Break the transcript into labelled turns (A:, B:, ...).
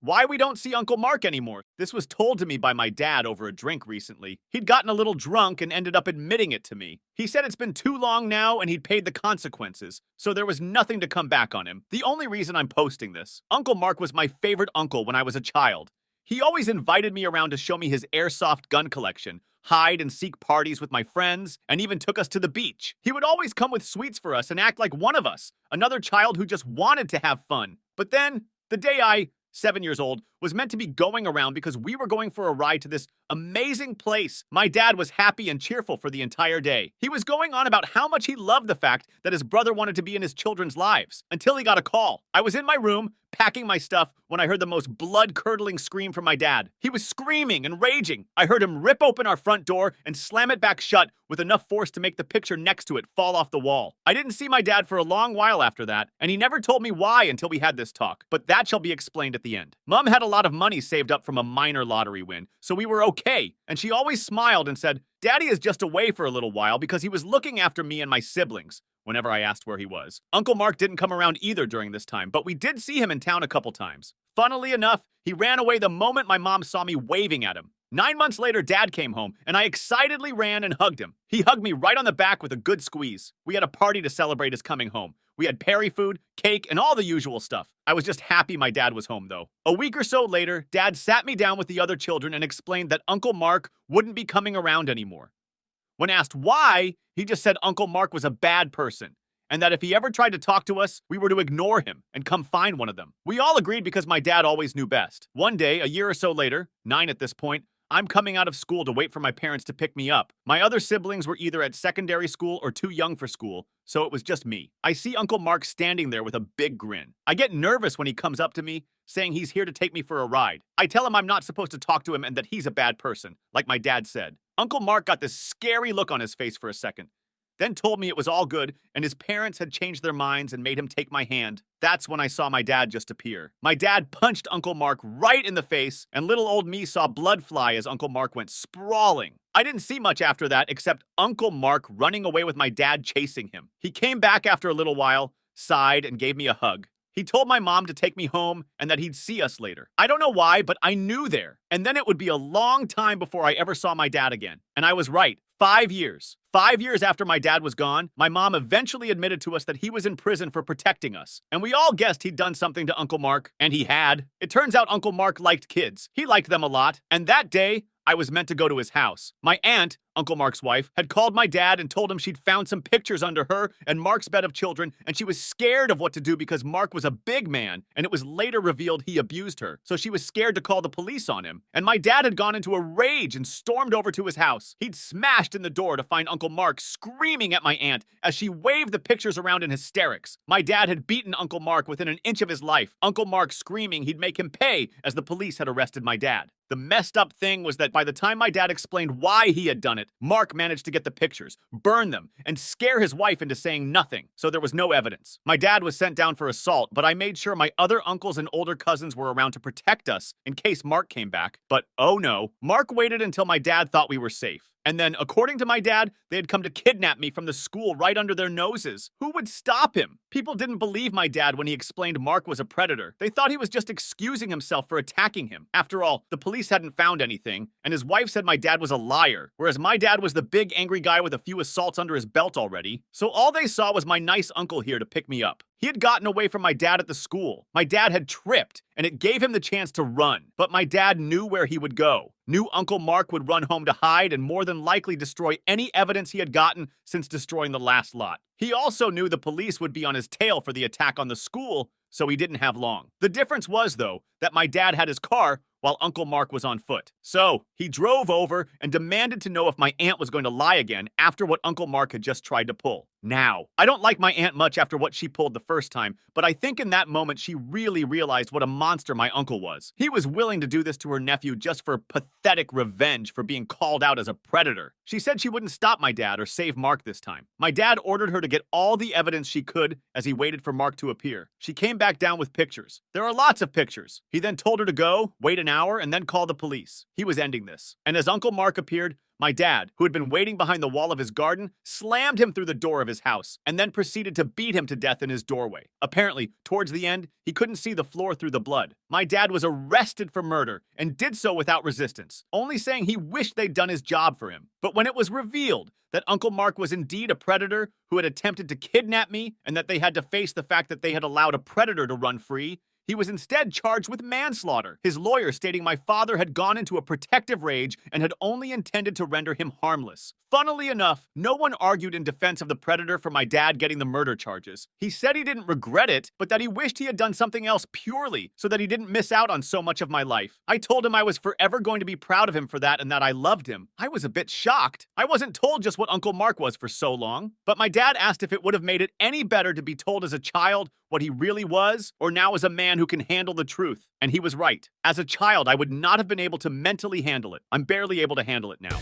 A: why we don't see Uncle Mark anymore. This was told to me by my dad over a drink recently. He'd gotten a little drunk and ended up admitting it to me. He said it's been too long now and he'd paid the consequences, so there was nothing to come back on him. The only reason I'm posting this: Uncle Mark was my favorite uncle when I was a child. He always invited me around to show me his airsoft gun collection, hide and seek parties with my friends, and even took us to the beach. He would always come with sweets for us and act like one of us, another child who just wanted to have fun. But then, the day I, 7 years old, was meant to be going around because we were going for a ride to this amazing place, my dad was happy and cheerful for the entire day. He was going on about how much he loved the fact that his brother wanted to be in his children's lives, until he got a call. I was in my room, packing my stuff, when I heard the most blood-curdling scream from my dad. He was screaming and raging. I heard him rip open our front door and slam it back shut with enough force to make the picture next to it fall off the wall. I didn't see my dad for a long while after that, and he never told me why until we had this talk, but that shall be explained at the end. Mom had a lot of money saved up from a minor lottery win, so we were okay, and she always smiled and said, "Daddy is just away for a little while because he was looking after me and my siblings," whenever I asked where he was. Uncle Mark didn't come around either during this time, but we did see him in town a couple times. Funnily enough, he ran away the moment my mom saw me waving at him. 9 months later, Dad came home, and I excitedly ran and hugged him. He hugged me right on the back with a good squeeze. We had a party to celebrate his coming home. We had Perry food, cake, and all the usual stuff. I was just happy my dad was home, though. A week or so later, Dad sat me down with the other children and explained that Uncle Mark wouldn't be coming around anymore. When asked why, he just said Uncle Mark was a bad person, and that if he ever tried to talk to us, we were to ignore him and come find one of them. We all agreed because my dad always knew best. One day, a year or so later, 9 at this point, I'm coming out of school to wait for my parents to pick me up. My other siblings were either at secondary school or too young for school, so it was just me. I see Uncle Mark standing there with a big grin. I get nervous when he comes up to me, saying he's here to take me for a ride. I tell him I'm not supposed to talk to him and that he's a bad person, like my dad said. Uncle Mark got this scary look on his face for a second, then told me it was all good and his parents had changed their minds and made him take my hand. That's when I saw my dad just appear. My dad punched Uncle Mark right in the face, and little old me saw blood fly as Uncle Mark went sprawling. I didn't see much after that except Uncle Mark running away with my dad chasing him. He came back after a little while, sighed, and gave me a hug. He told my mom to take me home and that he'd see us later. I don't know why, but I knew there. And then it would be a long time before I ever saw my dad again. And I was right. 5 years. 5 years after my dad was gone, my mom eventually admitted to us that he was in prison for protecting us. And we all guessed he'd done something to Uncle Mark, and he had. It turns out Uncle Mark liked kids. He liked them a lot. And that day, I was meant to go to his house. My aunt, Uncle Mark's wife, had called my dad and told him she'd found some pictures under her and Mark's bed of children, and she was scared of what to do because Mark was a big man, and it was later revealed he abused her, so she was scared to call the police on him. And my dad had gone into a rage and stormed over to his house. He'd smashed in the door to find Uncle Mark screaming at my aunt as she waved the pictures around in hysterics. My dad had beaten Uncle Mark within an inch of his life, Uncle Mark screaming he'd make him pay as the police had arrested my dad. The messed up thing was that by the time my dad explained why he had done it, Mark managed to get the pictures, burn them, and scare his wife into saying nothing, so there was no evidence. My dad was sent down for assault, but I made sure my other uncles and older cousins were around to protect us in case Mark came back. But oh no, Mark waited until my dad thought we were safe. And then, according to my dad, they had come to kidnap me from the school right under their noses. Who would stop him? People didn't believe my dad when he explained Mark was a predator. They thought he was just excusing himself for attacking him. After all, the police hadn't found anything, and his wife said my dad was a liar, whereas my dad was the big angry guy with a few assaults under his belt already. So all they saw was my nice uncle here to pick me up. He had gotten away from my dad at the school. My dad had tripped, and it gave him the chance to run. But my dad knew where he would go. Knew Uncle Mark would run home to hide and more than likely destroy any evidence he had gotten since destroying the last lot. He also knew the police would be on his tail for the attack on the school, so he didn't have long. The difference was, though, that my dad had his car while Uncle Mark was on foot. So, he drove over and demanded to know if my aunt was going to lie again after what Uncle Mark had just tried to pull. Now, I don't like my aunt much after what she pulled the first time, but I think in that moment she really realized what a monster my uncle was. He was willing to do this to her nephew just for pathetic revenge for being called out as a predator. She said she wouldn't stop my dad or save Mark this time. My dad ordered her to get all the evidence she could as he waited for Mark to appear. She came back down with pictures. There are lots of pictures. He then told her to go, wait an hour, and then call the police. He was ending this. And as Uncle Mark appeared, My dad, who had been waiting behind the wall of his garden, slammed him through the door of his house and then proceeded to beat him to death in his doorway. Apparently, towards the end, he couldn't see the floor through the blood. My dad was arrested for murder and did so without resistance, only saying he wished they'd done his job for him. But when it was revealed that Uncle Mark was indeed a predator who had attempted to kidnap me and that they had to face the fact that they had allowed a predator to run free, he was instead charged with manslaughter, his lawyer stating my father had gone into a protective rage and had only intended to render him harmless. Funnily enough, no one argued in defense of the predator for my dad getting the murder charges. He said he didn't regret it, but that he wished he had done something else purely so that he didn't miss out on so much of my life. I told him I was forever going to be proud of him for that and that I loved him. I was a bit shocked. I wasn't told just what Uncle Mark was for so long, but my dad asked if it would have made it any better to be told as a child what he really was, or now as a man who can handle the truth. And he was right. As a child, I would not have been able to mentally handle it. I'm barely able to handle it now.